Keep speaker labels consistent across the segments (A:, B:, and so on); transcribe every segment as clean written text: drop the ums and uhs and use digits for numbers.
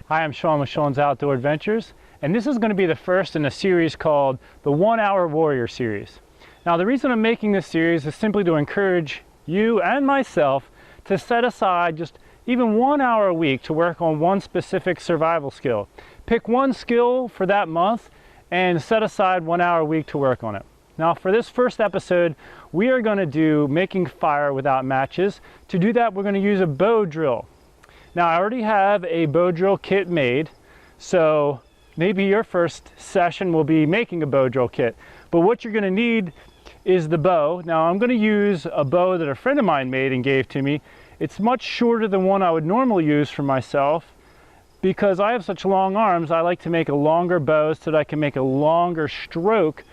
A: Hi, I'm Sean with Sean's Outdoor Adventures, and this is going to be the first in a series called the 1 Hour Warrior Series. Now, the reason I'm making this series is simply to encourage you and myself to set aside just even 1 hour a week to work on one specific survival skill. Pick one skill for that month and set aside 1 hour a week to work on it. Now, for this first episode, we are going to do making fire without matches. To do that, we're going to use a bow drill. Now, I already have a bow drill kit made, so maybe your first session will be making a bow drill kit. But what you're going to need is the bow. Now, I'm going to use a bow that a friend of mine made and gave to me. It's much shorter than one I would normally use for myself. Because I have such long arms, I like to make a longer bow so that I can make a longer stroke,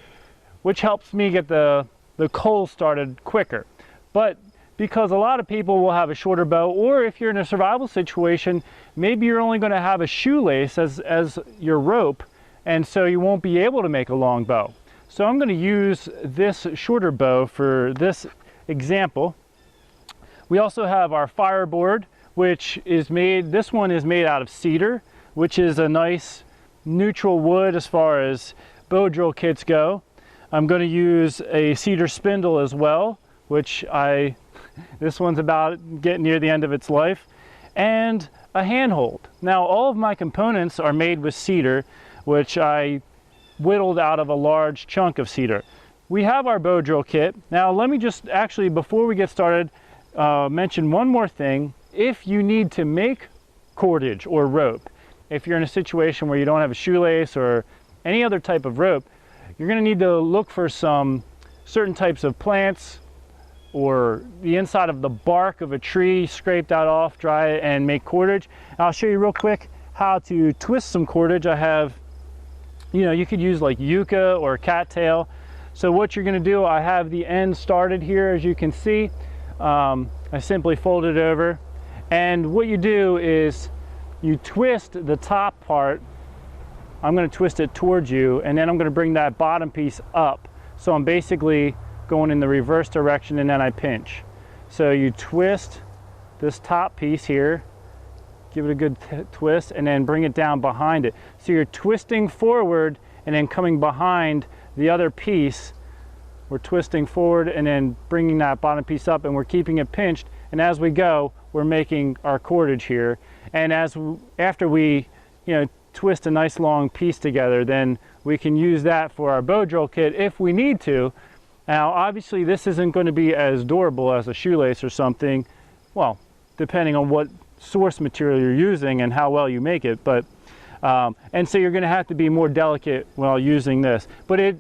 A: which helps me get the coal started quicker. But because a lot of people will have a shorter bow, or if you're in a survival situation, maybe you're only going to have a shoelace as your rope, and so you won't be able to make a long bow. So I'm going to use this shorter bow for this example. We also have our fireboard, which is made, this one is made out of cedar, which is a nice neutral wood as far as bow drill kits go. I'm going to use a cedar spindle as well, which this one's about getting near the end of its life, and a handhold. Now, all of my components are made with cedar, which I whittled out of a large chunk of cedar. We have our bow drill kit. Now, let me just actually, before we get started, mention one more thing. If you need to make cordage or rope, if you're in a situation where you don't have a shoelace or any other type of rope, you're going to need to look for some certain types of plants or the inside of the bark of a tree, scrape that off, dry it, and make cordage. And I'll show you real quick how to twist some cordage. I have, you could use like yucca or cattail. So what you're going to do, I have the end started here, as you can see. I simply fold it over, and what you do is you twist the top part. I'm going to twist it towards you, and then I'm going to bring that bottom piece up. So I'm basically going in the reverse direction, and then I pinch. So you twist this top piece here, give it a good twist, and then bring it down behind it. So you're twisting forward and then coming behind the other piece. We're twisting forward and then bringing that bottom piece up, and we're keeping it pinched. And as we go, we're making our cordage here. And after we, twist a nice long piece together, then we can use that for our bow drill kit if we need to. Now, obviously, this isn't going to be as durable as a shoelace or something. Well, depending on what source material you're using and how well you make it. But and so you're going to have to be more delicate while using this. But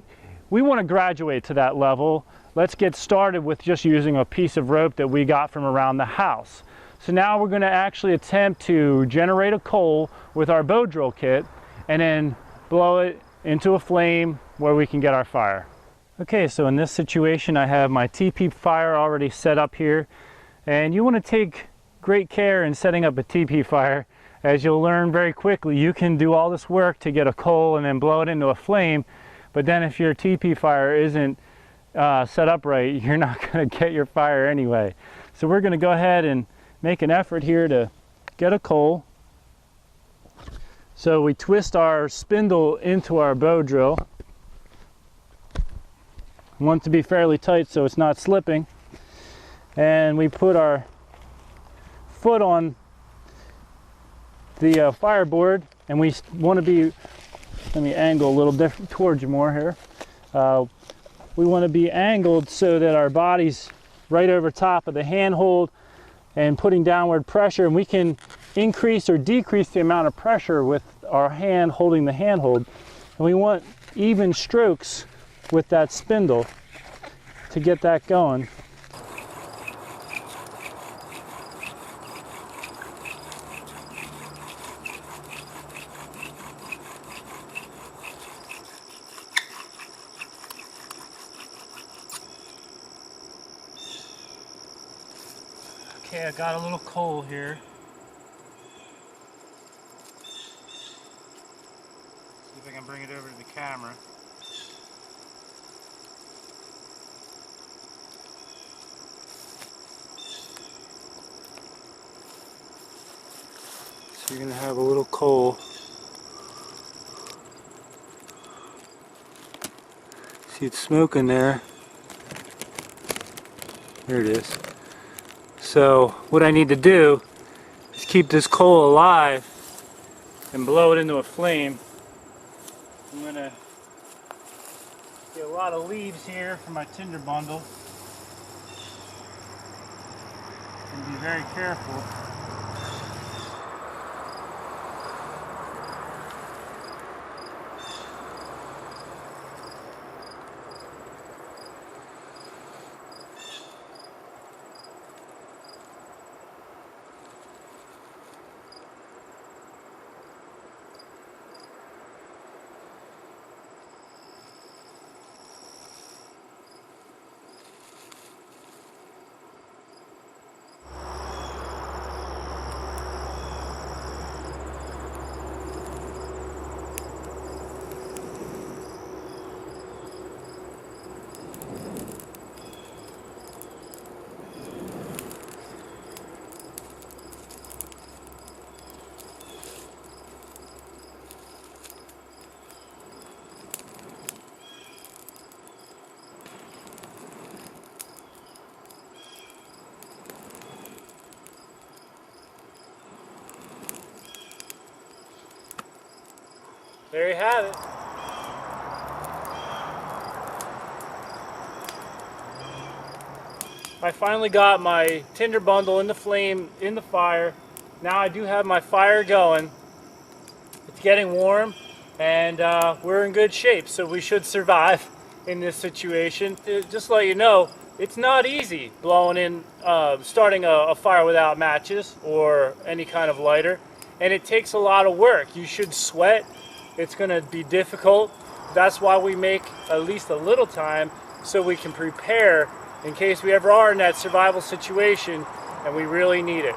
A: we want to graduate to that level. Let's get started with just using a piece of rope that we got from around the house. So now we're going to actually attempt to generate a coal with our bow drill kit and then blow it into a flame where we can get our fire. Okay, so in this situation I have my TP fire already set up here, and you want to take great care in setting up a TP fire. As you'll learn very quickly, you can do all this work to get a coal and then blow it into a flame, but then if your TP fire isn't set up right, you're not going to get your fire anyway. So we're going to go ahead and make an effort here to get a coal. So we twist our spindle into our bow drill. We want it to be fairly tight so it's not slipping. And we put our foot on the fireboard, and we want to be, let me angle a little different towards you more here. We want to be angled so that our body's right over top of the handhold and putting downward pressure, and we can increase or decrease the amount of pressure with our hand holding the handhold. And we want even strokes with that spindle to get that going. Okay, I got a little coal here. See if I can bring it over to the camera. You're going to have a little coal. See, it's smoking there. There it is. So what I need to do is keep this coal alive and blow it into a flame. I'm going to get a lot of leaves here for my tinder bundle and be very careful. There you have it. I finally got my tinder bundle in the flame, in the fire. Now I do have my fire going. It's getting warm and we're in good shape, so we should survive in this situation. Just to let you know, it's not easy blowing in, starting a fire without matches or any kind of lighter, and it takes a lot of work. You should sweat. It's going to be difficult. That's why we make at least a little time so we can prepare in case we ever are in that survival situation and we really need it.